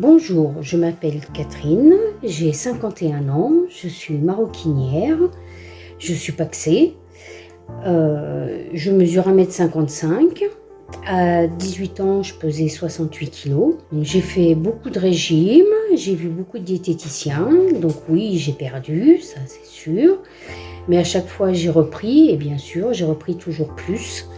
Bonjour, je m'appelle Catherine, j'ai 51 ans, je suis maroquinière, je suis pacsée, je mesure 1,55 m. À 18 ans, je pesais 68 kg. Donc, j'ai fait beaucoup de régimes, j'ai vu beaucoup de diététiciens, donc oui, j'ai perdu, ça c'est sûr. Mais à chaque fois, j'ai repris, et bien sûr, j'ai repris toujours plus,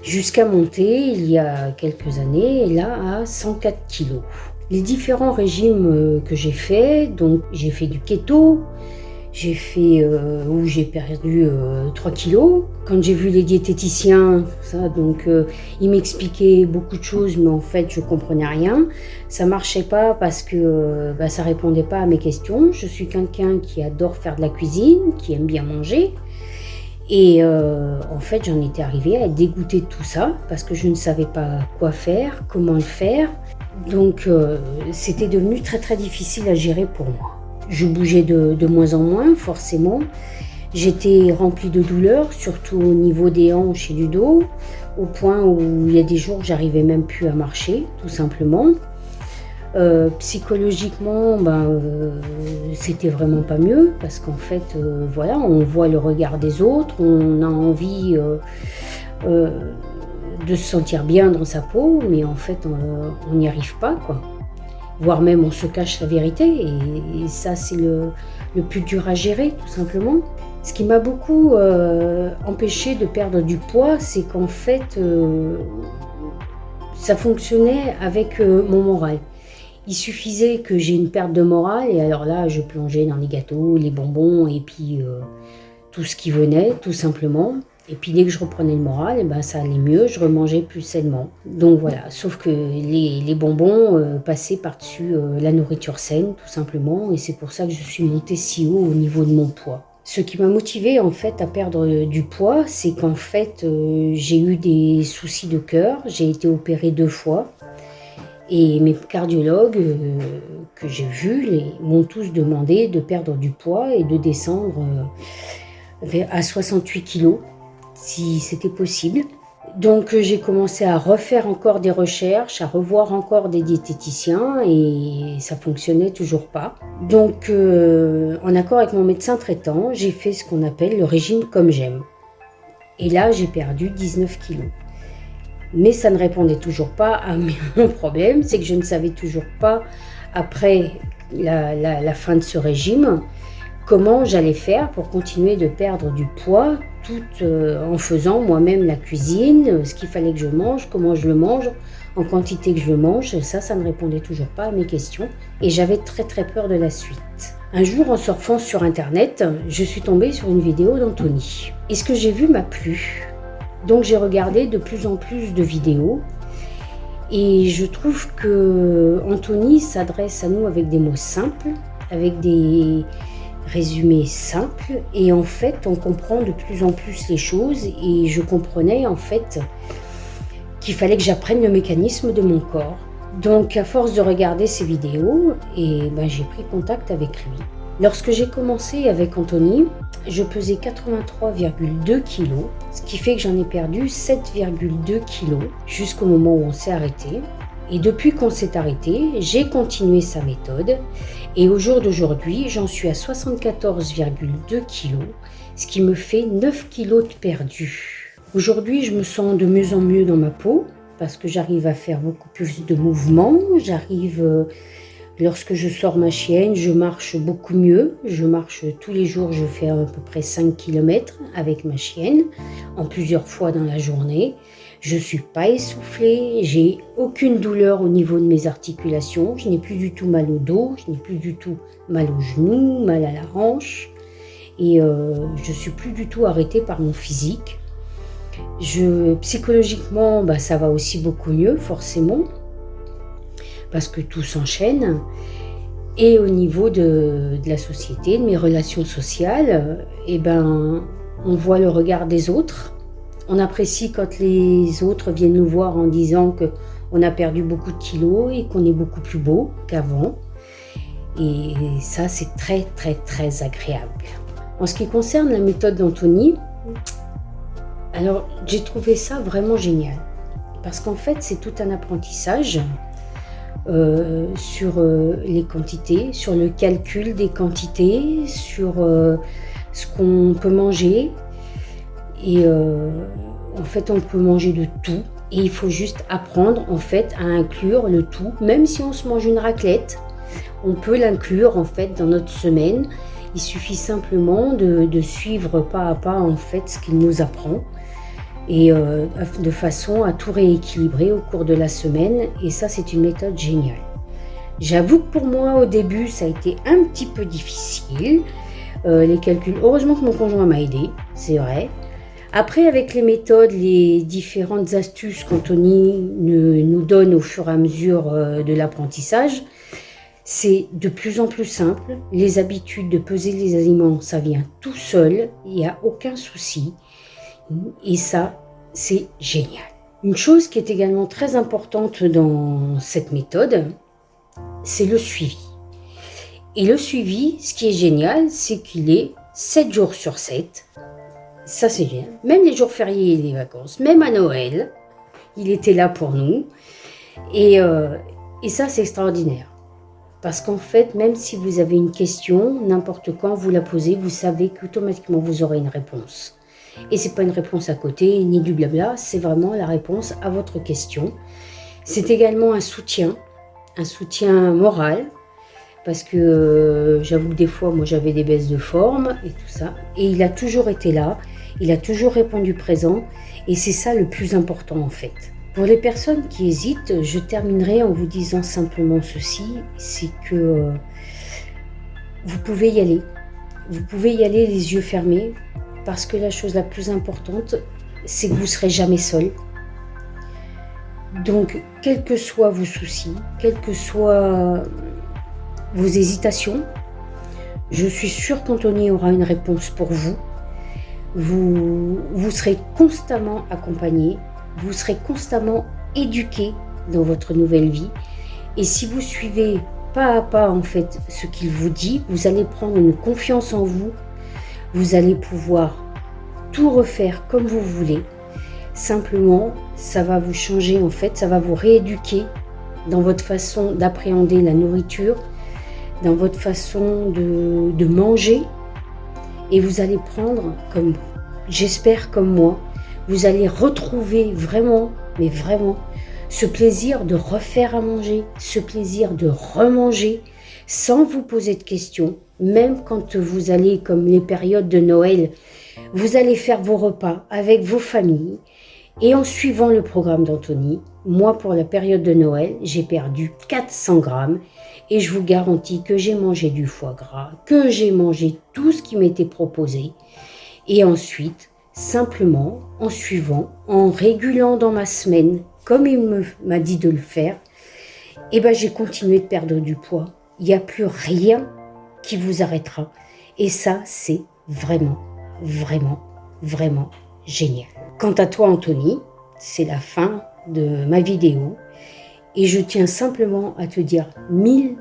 jusqu'à monter, il y a quelques années, là, à 104 kg. Les différents régimes que j'ai fait, donc j'ai fait du keto, j'ai fait où j'ai perdu 3 kilos. Quand j'ai vu les diététiciens, ça, donc ils m'expliquaient beaucoup de choses, mais en fait je comprenais rien. Ça marchait pas parce que ça répondait pas à mes questions. Je suis quelqu'un qui adore faire de la cuisine, qui aime bien manger. Et en fait, j'en étais arrivée à être dégoûtée de tout ça parce que je ne savais pas quoi faire, comment le faire. Donc, c'était devenu très très difficile à gérer pour moi. Je bougeais de moins en moins, forcément. J'étais remplie de douleurs, surtout au niveau des hanches et du dos, au point où il y a des jours où j'arrivais même plus à marcher, tout simplement. Psychologiquement, c'était vraiment pas mieux parce qu'en fait, voilà, on voit le regard des autres, on a envie de se sentir bien dans sa peau, mais en fait, on n'y arrive pas, quoi. Voire même, on se cache la vérité, et ça, c'est le plus dur à gérer, tout simplement. Ce qui m'a beaucoup empêché de perdre du poids, c'est qu'en fait, ça fonctionnait avec mon moral. Il suffisait que j'ai une perte de morale et alors là, je plongeais dans les gâteaux, les bonbons et puis tout ce qui venait, tout simplement. Et puis dès que je reprenais le moral, ça allait mieux, je remangeais plus sainement. Donc voilà, sauf que les bonbons passaient par-dessus la nourriture saine, tout simplement. Et c'est pour ça que je suis montée si haut au niveau de mon poids. Ce qui m'a motivée en fait à perdre du poids, c'est qu'en fait j'ai eu des soucis de cœur, j'ai été opérée 2 fois. Et mes cardiologues que j'ai vus m'ont tous demandé de perdre du poids et de descendre à 68 kg, si c'était possible. Donc j'ai commencé à refaire encore des recherches, à revoir encore des diététiciens et ça fonctionnait toujours pas. Donc en accord avec mon médecin traitant, j'ai fait ce qu'on appelle le régime comme j'aime. Et là j'ai perdu 19 kg. Mais ça ne répondait toujours pas à mon problème, c'est que je ne savais toujours pas, après la fin de ce régime, comment j'allais faire pour continuer de perdre du poids, tout en faisant moi-même la cuisine, ce qu'il fallait que je mange, comment je le mange, en quantité que je le mange. Ça ne répondait toujours pas à mes questions et j'avais très très peur de la suite. Un jour, en surfant sur internet, je suis tombée sur une vidéo d'Anthony. Et ce que j'ai vu m'a plu. Donc j'ai regardé de plus en plus de vidéos et je trouve que Anthony s'adresse à nous avec des mots simples, avec des résumés simples et en fait on comprend de plus en plus les choses et je comprenais en fait qu'il fallait que j'apprenne le mécanisme de mon corps. Donc à force de regarder ces vidéos, j'ai pris contact avec lui. Lorsque j'ai commencé avec Anthony, je pesais 83,2 kg, ce qui fait que j'en ai perdu 7,2 kg jusqu'au moment où on s'est arrêté. Et depuis qu'on s'est arrêté, j'ai continué sa méthode et au jour d'aujourd'hui, j'en suis à 74,2 kg, ce qui me fait 9 kg de perdu. Aujourd'hui, je me sens de mieux en mieux dans ma peau parce que j'arrive à faire beaucoup plus de mouvements, lorsque je sors ma chienne, je marche beaucoup mieux. Je marche tous les jours, je fais à peu près 5 km avec ma chienne, en plusieurs fois dans la journée. Je ne suis pas essoufflée, j'ai aucune douleur au niveau de mes articulations. Je n'ai plus du tout mal au dos, je n'ai plus du tout mal aux genoux, mal à la hanche. Et je ne suis plus du tout arrêtée par mon physique. Psychologiquement, ça va aussi beaucoup mieux, forcément. Parce que tout s'enchaîne. Et au niveau de la société, de mes relations sociales, on voit le regard des autres. On apprécie quand les autres viennent nous voir en disant qu'on a perdu beaucoup de kilos et qu'on est beaucoup plus beau qu'avant. Et ça, c'est très, très, très agréable. En ce qui concerne la méthode d'Anthony, alors j'ai trouvé ça vraiment génial. Parce qu'en fait, c'est tout un apprentissage. sur les quantités, sur le calcul des quantités, sur ce qu'on peut manger. Et en fait, on peut manger de tout. Et il faut juste apprendre en fait à inclure le tout. Même si on se mange une raclette, on peut l'inclure en fait dans notre semaine. Il suffit simplement de suivre pas à pas en fait ce qu'il nous apprend. Et de façon à tout rééquilibrer au cours de la semaine. Et ça, c'est une méthode géniale. J'avoue que pour moi, au début, ça a été un petit peu difficile. Les calculs, heureusement que mon conjoint m'a aidé, c'est vrai. Après, avec les méthodes, les différentes astuces qu'Anthony nous donne au fur et à mesure de l'apprentissage, c'est de plus en plus simple. Les habitudes de peser les aliments, ça vient tout seul, il n'y a aucun souci. Et ça, c'est génial. Une chose qui est également très importante dans cette méthode, c'est le suivi. Et le suivi, ce qui est génial, c'est qu'il est 7 jours sur 7. Ça, c'est génial. Même les jours fériés et les vacances, même à Noël, il était là pour nous. Et ça, c'est extraordinaire. Parce qu'en fait, même si vous avez une question, n'importe quand vous la posez, vous savez qu'automatiquement, vous aurez une réponse. Et c'est pas une réponse à côté, ni du blabla, c'est vraiment la réponse à votre question. C'est également un soutien moral, parce que j'avoue que des fois, moi j'avais des baisses de forme et tout ça, et il a toujours été là, il a toujours répondu présent, et c'est ça le plus important en fait. Pour les personnes qui hésitent, je terminerai en vous disant simplement ceci, c'est que vous pouvez y aller. Vous pouvez y aller les yeux fermés, parce que la chose la plus importante, c'est que vous ne serez jamais seul. Donc, quels que soient vos soucis, quelles que soient vos hésitations, je suis sûre qu'Anthony aura une réponse pour vous. Vous serez constamment accompagné, vous serez constamment éduqué dans votre nouvelle vie. Et si vous suivez pas à pas en fait ce qu'il vous dit, vous allez prendre une confiance en vous. Vous allez pouvoir tout refaire comme vous voulez. Simplement, ça va vous changer en fait, ça va vous rééduquer dans votre façon d'appréhender la nourriture, dans votre façon de manger. Et vous allez prendre, comme j'espère comme moi, vous allez retrouver vraiment, mais vraiment, ce plaisir de refaire à manger, ce plaisir de remanger, sans vous poser de questions. Même quand vous allez, comme les périodes de Noël, vous allez faire vos repas avec vos familles. Et en suivant le programme d'Anthony, moi pour la période de Noël, j'ai perdu 400 grammes. Et je vous garantis que j'ai mangé du foie gras, que j'ai mangé tout ce qui m'était proposé. Et ensuite, simplement, en suivant, en régulant dans ma semaine, comme il m'a dit de le faire, j'ai continué de perdre du poids. Il n'y a plus rien qui vous arrêtera. Et ça, c'est vraiment, vraiment, vraiment génial. Quant à toi, Anthony, c'est la fin de ma vidéo. Et je tiens simplement à te dire mille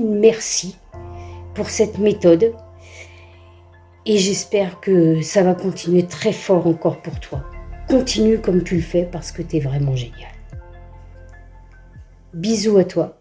merci pour cette méthode. Et j'espère que ça va continuer très fort encore pour toi. Continue comme tu le fais parce que tu es vraiment génial. Bisous à toi.